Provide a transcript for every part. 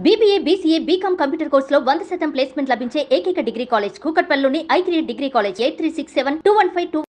BBA, BCA, BCom computer కోర్సులో 100% placement లభించే ఏకైక డిగ్రీ కాలేజ్ కూకట్పల్లిలోని i3 డిగ్రీ కాలేజ్ 83672152.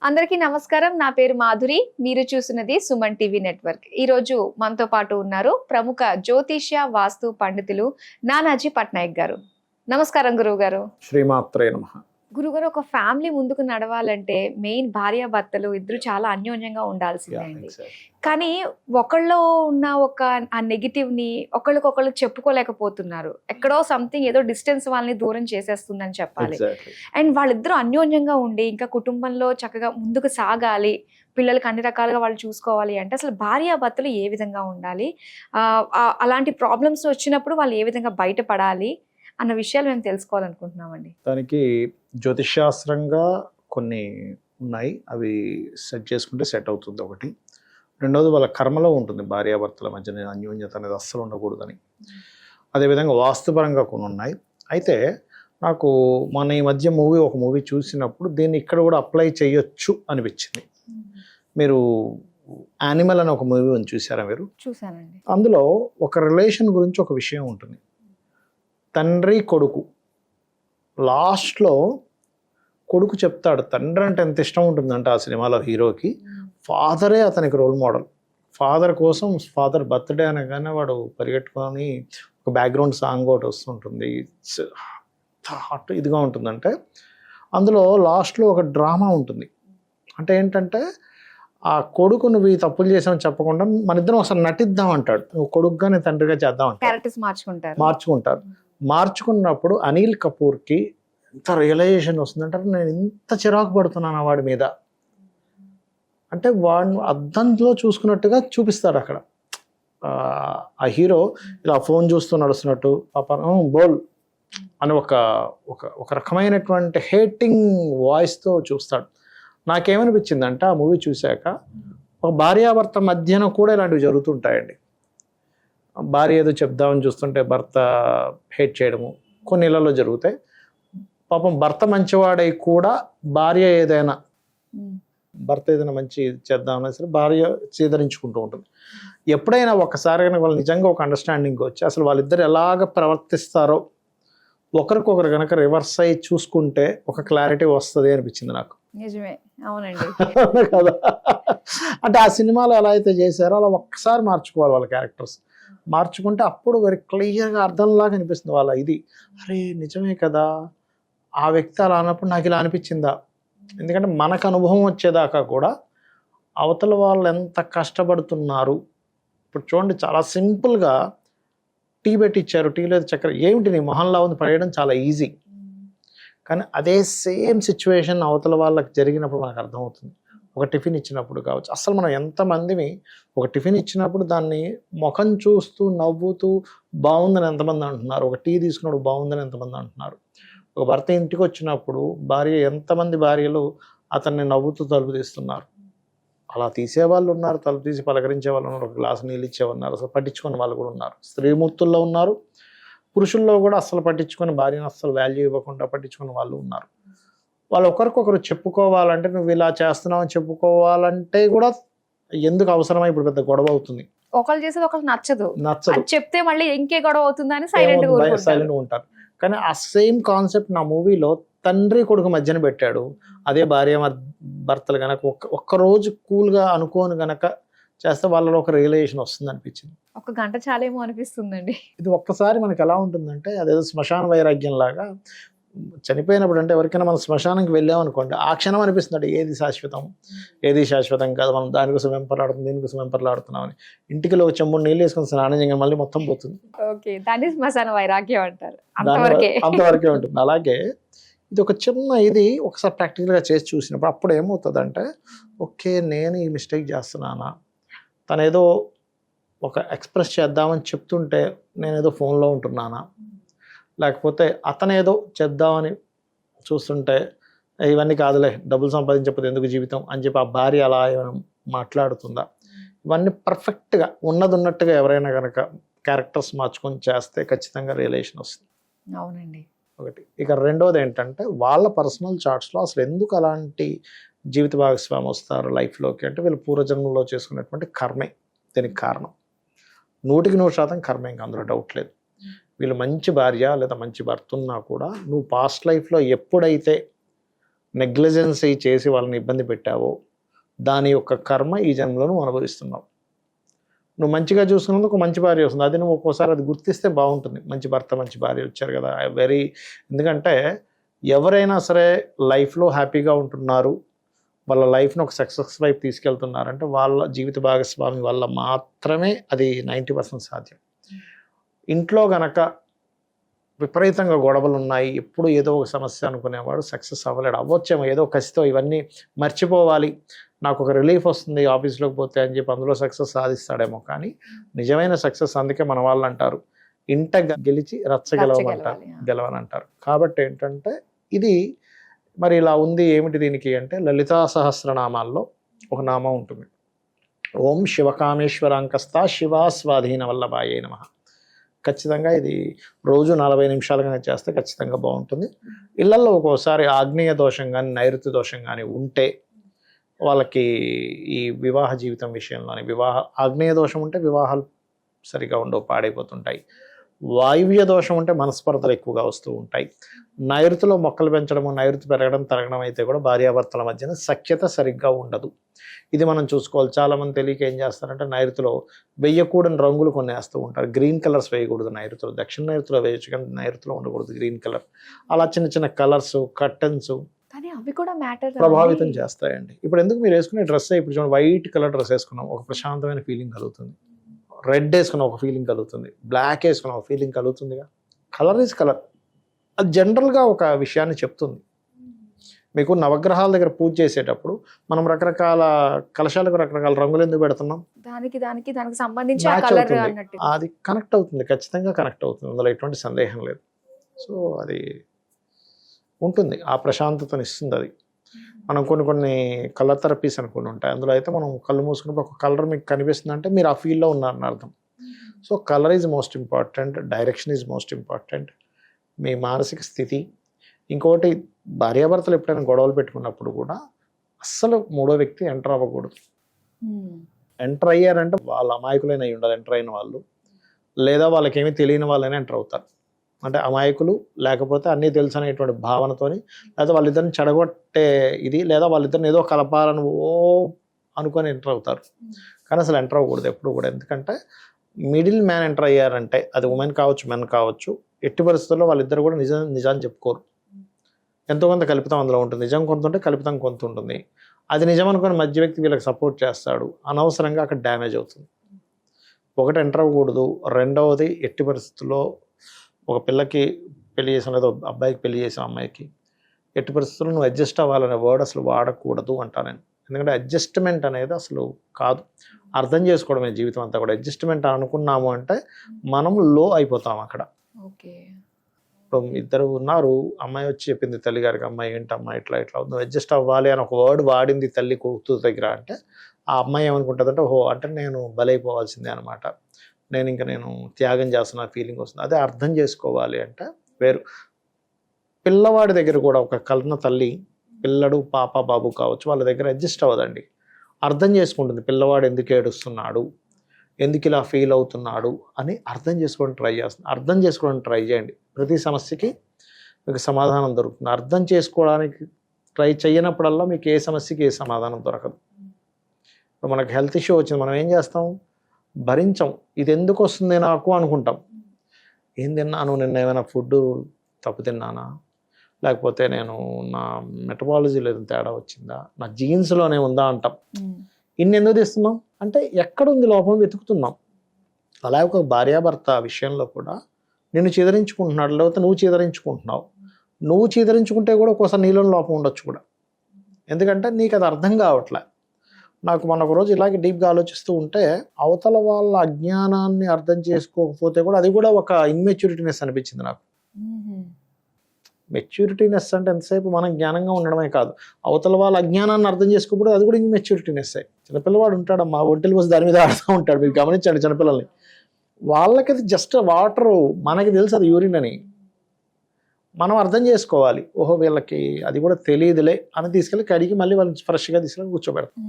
అందరికీ నమస్కారం. నా పేరు మాధురి. మీరు చూస్తున్నది సుమన్ టీవీ నెట్వర్క్. ఈ రోజు మనతో పాటు ఉన్నారు ప్రముఖ జ్యోతిష్య వాస్తు పండితులు నానాజీ పట్నాయక్ గారు. నమస్కారం గురువు గారు. శ్రీమాత్రే నమః. గురుగారు, ఒక ఫ్యామిలీ ముందుకు నడవాలంటే మెయిన్ భార్యాభర్తలు ఇద్దరు చాలా అన్యోన్యంగా ఉండాల్సిందే అండి. కానీ ఒకళ్ళు ఉన్న ఒక ఆ నెగిటివ్ ని ఒకళ్ళకొకళ్ళు చెప్పుకోలేకపోతున్నారు. ఎక్కడో సంథింగ్ ఏదో డిస్టెన్స్ వాళ్ళని దూరం చేసేస్తుందని చెప్పాలి. అండ్ వాళ్ళిద్దరూ అన్యోన్యంగా ఉండి ఇంకా కుటుంబంలో చక్కగా ముందుకు సాగాలి, పిల్లలకి అన్ని రకాలుగా వాళ్ళు చూసుకోవాలి అంటే అసలు భార్యాభర్తలు ఏ విధంగా ఉండాలి, అలాంటి ప్రాబ్లమ్స్ వచ్చినప్పుడు వాళ్ళు ఏ విధంగా బయటపడాలి అన్న విషయాలు మేము తెలుసుకోవాలనుకుంటున్నామండి. దానికి జ్యోతిషాస్త్రంగా కొన్ని ఉన్నాయి, అవి సెట్ చేసుకుంటే సెట్ అవుతుంది ఒకటి. రెండవది వాళ్ళ కర్మలో ఉంటుంది, భార్యాభర్తల మధ్య అన్యోన్యత అనేది అస్సలు ఉండకూడదని. అదేవిధంగా వాస్తుపరంగా కొన్ని ఉన్నాయి. అయితే నాకు మన ఈ మధ్య ఒక మూవీ చూసినప్పుడు దీన్ని ఇక్కడ కూడా అప్లై చేయొచ్చు అనిపించింది. మీరు యానిమల్ అని ఒక మూవీ చూసారా మీరు? చూసానండి. అందులో ఒక రిలేషన్ గురించి ఒక విషయం ఉంటుంది. తండ్రి కొడుకు, లాస్ట్లో కొడుకు చెప్తాడు, తండ్రి అంటే ఎంత ఇష్టం ఉంటుందంటే ఆ సినిమాలో హీరోకి, ఫాదరే అతనికి రోల్ మోడల్. ఫాదర్ కోసం ఫాదర్ బర్త్డే అనగానే వాడు పరిగెట్టుకొని ఒక బ్యాక్గ్రౌండ్ సాంగ్ ఒకటి వస్తుంటుంది, హాట్ ఇదిగా ఉంటుందంటే అందులో లాస్ట్లో ఒక డ్రామా ఉంటుంది. అంటే ఏంటంటే ఆ కొడుకు నువ్వు ఈ తప్పులు చేసామని చెప్పకుండా మన ఇద్దరం ఒకసారి నటిద్దాం అంటాడు, నువ్వు కొడుకుగా నేను తండ్రిగా చేద్దాం అంటాడు. మార్చుకుంటారు. మార్చుకున్నప్పుడు అనిల్ కపూర్కి ఎంత రియలైజేషన్ వస్తుందంటారు, నేను ఇంత చిరాకు పడుతున్నాను వాడి మీద అంటే వాడిని అద్దంలో చూసుకున్నట్టుగా చూపిస్తాడు అక్కడ. ఆ హీరో ఇలా ఫోన్ చూస్తూ నడుస్తున్నట్టు పాప బోల్ అని ఒక రకమైనటువంటి హేటింగ్ వాయిస్తో చూస్తాడు. నాకేమనిపించిందంటే ఆ మూవీ చూశాక ఒక భార్యాభర్త మధ్యన కూడా ఇలాంటివి జరుగుతుంటాయండి. భార్య ఏదో చెప్దామని చూస్తుంటే భర్త హేట్ చేయడము కొన్ని ఇళ్లలో జరుగుతాయి. పాపం భర్త మంచివాడై కూడా భర్త ఏదైనా మంచి చేద్దామన్నా సరే భార్య చేదరించుకుంటూ ఉంటుంది. ఎప్పుడైనా ఒకసారి కనుక వాళ్ళు నిజంగా ఒక అండర్స్టాండింగ్ వచ్చి అసలు వాళ్ళిద్దరు ఎలాగ ప్రవర్తిస్తారో ఒకరికొకరు కనుక రివర్స్ అయ్యి చూసుకుంటే ఒక క్లారిటీ వస్తుంది అనిపించింది నాకు. నిజమే, అవునండి కదా. అంటే ఆ సినిమాలో ఎలా అయితే చేశారో అలా ఒక్కసారి మార్చుకోవాలి వాళ్ళ క్యారెక్టర్స్. మార్చుకుంటే అప్పుడు వెరీ క్లియర్గా అర్థంలాగా అనిపిస్తుంది వాళ్ళ ఇది. అరే నిజమే కదా, ఆ వ్యక్తి అలా అన్నప్పుడు నాకు ఇలా అనిపించిందా. ఎందుకంటే మనకు అనుభవం వచ్చేదాకా కూడా అవతల వాళ్ళు ఎంత కష్టపడుతున్నారు. ఇప్పుడు చూడండి, చాలా సింపుల్గా టీ పెట్టి ఇచ్చారు, టీ లేదు చక్కెర, ఏమిటి నీ మొహంలా ఉంది పడేయడం చాలా ఈజీ. కానీ అదే సేమ్ సిచ్యువేషన్ అవతల వాళ్ళకి జరిగినప్పుడు మనకు అర్థమవుతుంది. ఒక టిఫిన్ ఇచ్చినప్పుడు కావచ్చు, అసలు మనం ఎంతమందిని ఒక టిఫిన్ ఇచ్చినప్పుడు దాన్ని ముఖం చూస్తూ నవ్వుతూ బాగుందని ఎంతమంది అంటున్నారు, ఒక టీ తీసుకున్నప్పుడు బాగుందని ఎంతమంది అంటున్నారు. ఒక భర్త ఇంటికి వచ్చినప్పుడు ఎంతమంది భార్యలు అతన్ని నవ్వుతూ తలుపు తీస్తున్నారు. అలా తీసేవాళ్ళు ఉన్నారు, తలుపు తీసి పలకరించే వాళ్ళు ఉన్నారు, ఒక గ్లాసు నీళ్ళు ఇచ్చేవాళ్ళు, అసలు పట్టించుకునే వాళ్ళు కూడా ఉన్నారు. స్త్రీమూర్తుల్లో ఉన్నారు, పురుషుల్లో కూడా అస్సలు పట్టించుకొని భార్యను అస్సలు వాల్యూ ఇవ్వకుండా పట్టించుకునే వాళ్ళు ఉన్నారు. వాళ్ళు ఒకరికొకరు చెప్పుకోవాలంటే నువ్వు ఇలా చేస్తున్నావు అని చెప్పుకోవాలంటే కూడా ఎందుకు అవసరమై ఇప్పుడు పెద్ద గొడవ అవుతుంది. ఒకళ్ళు చేసేది ఒకళ్ళు నచ్చదు చెప్తే మళ్ళీ ఇంకే గొడవ అవుతుందని సైలెంట్ ఉంటారు. కానీ ఆ సేమ్ కాన్సెప్ట్ నా మూవీలో తండ్రి కొడుకు మధ్యన పెట్టాడు. అదే భార్య భర్తలు కనుక ఒక్కరోజు కూల్గా అనుకోని గనక చేస్తే వాళ్ళలో ఒక రియలైజేషన్ వస్తుంది అనిపించింది. ఒక గంట చాలేమో అనిపిస్తుందండి. ఇది ఒక్కసారి మనకి ఎలా ఉంటుందంటే అదేదో శ్మశాన వైరాగ్యం లాగా. చనిపోయినప్పుడు అంటే ఎవరికైనా మనం శ్మశానానికి వెళ్ళామనుకోండి, ఆ క్షణం అనిపిస్తుంది ఏది శాశ్వతం కాదు, మనం దానికోసం వెంపర్లాడుతున్నాం, దీనికోసం వెంపర్లాడుతున్నాం అని. ఇంటికి ఒక చెంబు నీళ్ళు వేసుకొని స్నానం చేయగానే మళ్ళీ మొత్తం పోతుంది. ఓకే, దాన్ని శ్మశాన వైరాగ్యం అంటారు. అంతవరకే ఉంటుంది. అలాగే ఇది ఒక చిన్న ఇది ఒకసారి ప్రాక్టికల్గా చేసి చూసినప్పుడు అప్పుడు ఏమవుతుందంటే, ఓకే నేను ఈ మిస్టేక్ చేస్తున్నానా, తనేదో ఒక ఎక్స్ప్రెస్ చేద్దామని చెప్తుంటే నేనేదో ఫోన్లో ఉంటున్నానా, లేకపోతే అతనేదో చేద్దామని చూస్తుంటే ఇవన్నీ కాదులే డబ్బులు సంపాదించకపోతే ఎందుకు జీవితం అని చెప్పి ఆ భార్య అలా మాట్లాడుతుందా. ఇవన్నీ పర్ఫెక్ట్గా ఉన్నట్టుగా ఎవరైనా కనుక క్యారెక్టర్స్ మార్చుకొని చేస్తే ఖచ్చితంగా రియలైజేషన్ వస్తుంది. అవునండి, ఒకటి. ఇక రెండోది ఏంటంటే వాళ్ళ పర్సనల్ చార్ట్స్లో అసలు ఎందుకు అలాంటి జీవిత భాగస్వామి వస్తారు లైఫ్లోకి అంటే వీళ్ళు పూర్వజన్మలో చేసుకున్నటువంటి కర్మే దీనికి కారణం. 100% కర్మ, ఇంకా అందులో డౌట్ లేదు. వీళ్ళు మంచి భార్య లేదా మంచి భర్త ఉన్నా కూడా నువ్వు పాస్ట్ లైఫ్లో ఎప్పుడైతే నెగ్లిజెన్సీ చేసి వాళ్ళని ఇబ్బంది పెట్టావో దాని యొక్క కర్మ ఈ జన్మలో నువ్వు అనుభవిస్తున్నావు. నువ్వు మంచిగా చూసుకున్నందుకు ఒక మంచి భార్య వస్తుంది, అది నువ్వు ఒక్కోసారి అది గుర్తిస్తే బాగుంటుంది. మంచి భర్త మంచి భార్య వచ్చారు కదా, ఎందుకంటే ఎవరైనా సరే లైఫ్లో హ్యాపీగా ఉంటున్నారు, వాళ్ళ లైఫ్ను ఒక సక్సెస్ వైపు తీసుకెళ్తున్నారంటే వాళ్ళ జీవిత భాగస్వామి వల్ల మాత్రమే అది 90% సాధ్యం. ఇంట్లో గనక విపరీతంగా గొడవలు ఉన్నాయి, ఎప్పుడు ఏదో ఒక సమస్య అనుకునేవాడు సక్సెస్ అవ్వలేడు. అవ్వచ్చేమో ఏదో కసితో ఇవన్నీ మర్చిపోవాలి, నాకు ఒక రిలీఫ్ వస్తుంది ఆఫీస్లోకి పోతే అని చెప్పి అందులో సక్సెస్ సాధిస్తాడేమో. కానీ నిజమైన సక్సెస్, అందుకే మన వాళ్ళు అంటారు ఇంట గెలిచి రచ్చగెలవమంటారు, గెలవనంటారు. కాబట్టి ఏంటంటే ఇది మరి ఇలా ఉంది. ఏమిటి దీనికి అంటే లలితా సహస్రనామాల్లో ఒక నామం ఉంటుంది, ఓం శివకామేశ్వరాంకస్తా శివా స్వాధీన వల్లభాయే నమః. ఖచ్చితంగా ఇది రోజు 40 నిమిషాలుగా చేస్తే ఖచ్చితంగా బాగుంటుంది. ఇళ్లలో ఒక్కోసారి ఆగ్నేయ దోషం కానీ నైరుతి దోషం కానీ ఉంటే వాళ్ళకి ఈ వివాహ జీవితం విషయంలోని ఆగ్నేయ దోషం ఉంటే వివాహాలు సరిగా ఉండవు, పాడైపోతుంటాయి. వాయువ్య దోషం ఉంటే మనస్పర్ధలు ఎక్కువగా వస్తూ ఉంటాయి. నైరుతిలో మొక్కలు పెంచడము, నైరుతి పెరగడం తరగడం అయితే కూడా భార్యాభర్తల మధ్యన సఖ్యత సరిగ్గా ఉండదు. ఇది మనం చూసుకోవాలి. చాలామంది తెలియక ఏం చేస్తారంటే నైరుతిలో వేయకూడని రంగులు కొన్ని వేస్తూ ఉంటారు. గ్రీన్ కలర్స్ వేయకూడదు నైరుతిలో, దక్షిణ నైరుతిలో వేయచ్చు కానీ నైరుతిలో ఉండకూడదు గ్రీన్ కలర్. అలా చిన్న చిన్న కలర్స్, కర్టన్స్ కానీ అవి కూడా మ్యాటర్ ప్రభావితం చేస్తాయండి. ఇప్పుడు ఎందుకు మీరు వేసుకునే డ్రెస్, ఇప్పుడు చూడండి వైట్ కలర్ డ్రెస్ వేసుకున్నాం, ఒక ప్రశాంతమైన ఫీలింగ్ కలుగుతుంది. రెడ్ వేసుకున్న ఒక ఫీలింగ్ కలుగుతుంది, బ్లాక్ వేసుకున్న ఒక ఫీలింగ్ కలుగుతుందిగా. Colour is colour. అది జనరల్గా ఒక విషయాన్ని చెప్తుంది. మీకు నవగ్రహాల దగ్గర పూజ చేసేటప్పుడు మనం రకరకాల కలశాలకు రకరకాల రంగులు ఎందుకు పెడుతున్నాం? దానికి సంబంధించి అది కనెక్ట్ అవుతుంది, ఖచ్చితంగా కనెక్ట్ అవుతుంది, అందులో ఎటువంటి సందేహం లేదు. సో అది ఉంటుంది, ఆ ప్రశాంతతను ఇస్తుంది. అది మనం కొన్ని కలర్ థెరపీస్ అనుకుని ఉంటాయి, అందులో అయితే మనం కళ్ళు మూసుకున్నప్పుడు ఒక కలర్ మీకు కనిపిస్తుంది అంటే మీరు ఆ ఫీల్డ్లో ఉన్నారని అర్థం. So colour is most important, direction is most important, మీ మానసిక స్థితి. ఇంకొకటి, భార్యాభర్తలు ఎప్పుడైనా గొడవలు పెట్టుకున్నప్పుడు కూడా అస్సలు మూడో వ్యక్తి ఎంటర్ అవ్వకూడదు. ఎంటర్ అయ్యారంటే వాళ్ళ అమాయకులైన అయి ఉండాలి ఎంటర్ అయిన వాళ్ళు, లేదా వాళ్ళకేమీ తెలియని వాళ్ళైనా ఎంటర్ అవుతారు. అంటే అమాయకులు, లేకపోతే అన్నీ తెలుసు అనేటువంటి భావనతోని, లేదా వాళ్ళిద్దరిని చెడగొట్టే ఇది, లేదా వాళ్ళిద్దరిని ఏదో కలపాలని అనుకొని ఎంటర్ అవుతారు. కానీ అసలు ఎంటర్ అవ్వకూడదు ఎప్పుడు కూడా. ఎందుకంటే మిడిల్ మ్యాన్ ఎంటర్ అయ్యారంటే అది ఉమెన్ కావచ్చు, మెన్ కావచ్చు, ఎట్టి పరిస్థితుల్లో వాళ్ళిద్దరు కూడా నిజాన్ని చెప్పుకోరు. ఎంతో కొంత కల్పితం అందులో ఉంటుంది, నిజం కొంత ఉంటే కల్పితం కొంత ఉంటుంది. అది నిజం అనుకుని మధ్య వ్యక్తి వీళ్ళకి సపోర్ట్ చేస్తాడు, అనవసరంగా అక్కడ డ్యామేజ్ అవుతుంది. ఒకటి ఎంటర్ అవ్వకూడదు. రెండవది, ఎట్టి పరిస్థితుల్లో ఒక పిల్లకి పెళ్లి చేసిన, లేదా అబ్బాయికి పెళ్లి చేసిన అమ్మాయికి ఎట్టి పరిస్థితుల్లో నువ్వు అడ్జస్ట్ అవ్వాలనే వర్డ్ అసలు వాడకూడదు అంటా నేను. ఎందుకంటే అడ్జస్ట్మెంట్ అనేది అసలు కాదు, అర్థం చేసుకోవడమే జీవితం అంతా కూడా. అడ్జస్ట్మెంట్ అనుకున్నాము అంటే మనం లో అయిపోతాం అక్కడ. ఓకే, ఇప్పుడు ఇద్దరు ఉన్నారు, అమ్మాయి వచ్చి చెప్పింది తల్లిగారికి, అమ్మాయి ఏంటమ్మా ఇట్లా నువ్వు అడ్జస్ట్ అవ్వాలి అని ఒక వర్డ్ వాడింది తల్లి కూతురు దగ్గర అంటే ఆ అమ్మాయి ఏమనుకుంటుందంటే, ఓహో అంటే నేను బలైపోవాల్సిందే అనమాట, నేను త్యాగం చేస్తున్న ఫీలింగ్ వస్తుంది. అదే అర్థం చేసుకోవాలి అంటే వేరు. పిల్లవాడి దగ్గర కూడా ఒక కలన తల్లి, పిల్లడు పాప బాబు కావచ్చు, వాళ్ళ దగ్గర అడ్జస్ట్ అవ్వదండి, అర్థం చేసుకుంటుంది. పిల్లవాడు ఎందుకు ఏడుస్తున్నాడు, ఎందుకు ఇలా ఫీల్ అవుతున్నాడు అని అర్థం చేసుకోవడం ట్రై చేస్తుంది. అర్థం చేసుకోవడానికి ట్రై చేయండి, ప్రతి సమస్యకి మీకు సమాధానం దొరుకుతుంది. అర్థం చేసుకోవడానికి ట్రై చేయనప్పుడల్లా మీకు ఏ సమస్యకి ఏ సమాధానం దొరకదు. ఇప్పుడు మనకు హెల్త్ ఇష్యూ వచ్చింది, మనం ఏం చేస్తాం? భరించాం. ఇది ఎందుకు వస్తుంది నాకు అనుకుంటాం. ఏం తిన్నాను, నిన్న ఏమైనా ఫుడ్ తప్పు తిన్నానా, లేకపోతే నేను నా మెటబాలజీలో ఏదైనా తేడా వచ్చిందా, నా జీన్స్లోనే ఉందా అంటాం. ఇన్ని ఎందుకు తీస్తున్నాం అంటే ఎక్కడుంది లోపం వెతుకుతున్నాం. అలాగే ఒక భార్యాభర్త విషయంలో కూడా నిన్ను చిదరించుకుంటున్నాడు, లేకపోతే నువ్వు చిదరించుకుంటున్నావు. నువ్వు చిదరించుకుంటే కూడా ఒక్కోసారి నీలో లోపం ఉండొచ్చు కూడా, ఎందుకంటే నీకు అది అర్థం కావట్లే. నాకు మన ఒక రోజు ఇలాగే డీప్గా ఆలోచిస్తూ ఉంటే అవతల వాళ్ళ అజ్ఞానాన్ని అర్థం చేసుకోకపోతే కూడా అది కూడా ఒక ఇన్మెచ్యూరిటీనెస్ అనిపించింది నాకు. మెచ్యూరిటీనెస్ అంటే ఎంతసేపు మనం జ్ఞానంగా ఉండడమే కాదు, అవతల వాళ్ళ అజ్ఞానాన్ని అర్థం చేసుకోకపోతే అది కూడా ఇన్మెచ్యూరిటీనెస్. చిన్నపిల్లవాడు ఉంటాడమ్మా, ఒంటెలు పోసి దాని మీద ఆడుతూ ఉంటాడు, మీరు గమనించండి చిన్నపిల్లల్ని. వాళ్ళకి అది జస్ట్ వాటరు, మనకి తెలుసు అది యూరిన్ అని. మనం అర్థం చేసుకోవాలి, ఓహో వీళ్ళకి అది కూడా తెలియదులే అని తీసుకెళ్ళి కడిగి మళ్ళీ వాళ్ళని ఫ్రెష్గా తీసుకెళ్ళి కూర్చోబెడతాం.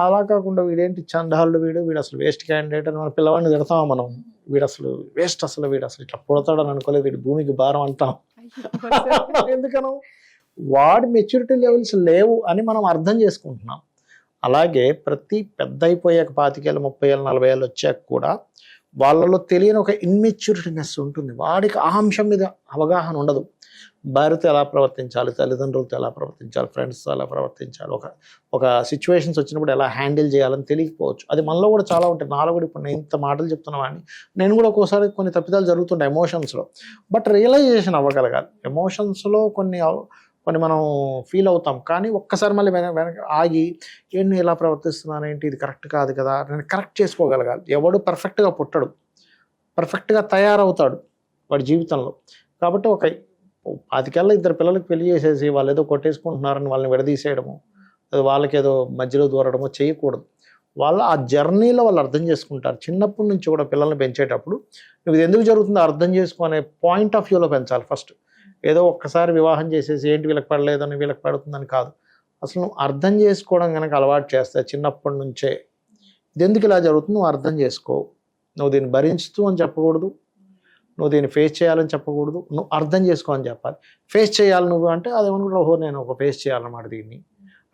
అలా కాకుండా వీడేంటి చండాలు, వీడు అసలు వేస్ట్ క్యాండిడేట్ అని మన పిల్లవాడిని తిడతాం మనం. వీడు అసలు వేస్ట్, వీడు అసలు ఇట్లా పుడతాడని అనుకోలేదు, వీడు భూమికి భారం అంటాం. ఎందుకనో వాడి మెచ్యూరిటీ లెవెల్స్ లేవు అని మనం అర్థం చేసుకుంటున్నాం. అలాగే ప్రతి పెద్ద అయిపోయాక 25 ఏళ్ళు 30 ఏళ్ళు 40 ఏళ్ళు వచ్చాక కూడా వాళ్ళలో తెలియని ఒక ఇన్మెచ్యూరిటీనెస్ ఉంటుంది. వాడికి ఆ అంశం మీద అవగాహన ఉండదు. భార్యతో ఎలా ప్రవర్తించాలి, తల్లిదండ్రులతో ఎలా ప్రవర్తించాలి, ఫ్రెండ్స్తో ఎలా ప్రవర్తించాలి, ఒక సిచ్యువేషన్స్ వచ్చినప్పుడు ఎలా హ్యాండిల్ చేయాలని తెలియకపోవచ్చు. అది మనలో కూడా చాలా ఉంటాయి. నాలో కూడా ఇప్పుడు నేను ఇంత మాటలు చెప్తున్నామని నేను కూడా ఒక్కోసారి కొన్ని తప్పిదాలు జరుగుతుంటాయి ఎమోషన్స్లో. But realisation అవ్వగలగాలి. ఎమోషన్స్లో కొన్ని మనం ఫీల్ అవుతాం, కానీ ఒక్కసారి మళ్ళీ వెనక ఆగి ఏంటి ఇలా ప్రవర్తిస్తున్నాను, ఏంటి ఇది కరెక్ట్ కాదు కదా, నేను కరెక్ట్ చేసుకోగలగాలి. ఎవడు పర్ఫెక్ట్గా పుట్టడు, పర్ఫెక్ట్గా తయారవుతాడు వాడి జీవితంలో. కాబట్టి ఒక 25 ఏళ్ళ 2 పిల్లలకి పెళ్లి చేసేసి వాళ్ళు ఏదో కొట్టేసుకుంటున్నారని వాళ్ళని విడదీసేయడము, వాళ్ళకి ఏదో మధ్యలో దూరడమో చేయకూడదు. వాళ్ళ ఆ జర్నీలో వాళ్ళు అర్థం చేసుకుంటారు. చిన్నప్పటి నుంచి కూడా పిల్లల్ని పెంచేటప్పుడు నువ్వు ఇది ఎందుకు జరుగుతుందో అర్థం చేసుకునే పాయింట్ ఆఫ్ వ్యూలో పెంచాలి ఫస్ట్. ఏదో ఒక్కసారి వివాహం చేసేసి ఏంటి వీళ్ళకి పడలేదని వీళ్ళకి పడుతుందని కాదు. అసలు నువ్వు అర్థం చేసుకోవడం కనుక అలవాటు చేస్తే చిన్నప్పటి నుంచే ఇది ఎందుకు ఇలా జరుగుతుంది నువ్వు అర్థం చేసుకో. నువ్వు దీన్ని భరించుతూ అని చెప్పకూడదు, నువ్వు దీన్ని ఫేస్ చేయాలని చెప్పకూడదు, నువ్వు అర్థం చేసుకో అని చెప్పాలి. ఫేస్ చేయాలి నువ్వు అంటే అదేమనుకుంటా, ఓహో నేను ఒక ఫేస్ చేయాలన్నమాట దీన్ని,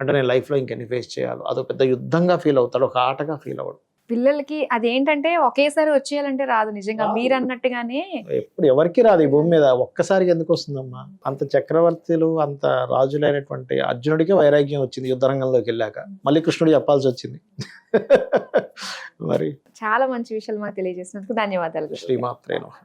అంటే నేను లైఫ్లో ఇంకెన్ని ఫేస్ చేయాలి, అదొక పెద్ద యుద్ధంగా ఫీల్ అవుతాడు, ఒక ఆటగా ఫీల్ అవ్వడు. పిల్లలకి అదేంటంటే ఒకేసారి వచ్చేయాలంటే రాదు. నిజంగా మీరు అన్నట్టుగానే ఎప్పుడు ఎవరికి రాదు ఈ భూమి మీద, ఒక్కసారికి ఎందుకు వస్తుందమ్మా? అంత చక్రవర్తులు అంత రాజులైనటువంటి అర్జునుడికి వైరాగ్యం వచ్చింది యుద్ధరంగంలోకి వెళ్ళాక, మళ్ళీ కృష్ణుడు చెప్పాల్సి వచ్చింది. మరి చాలా మంచి విషయాలు మాకు తెలియజేసినందుకు ధన్యవాదాలు. శ్రీమాత్రే నమః.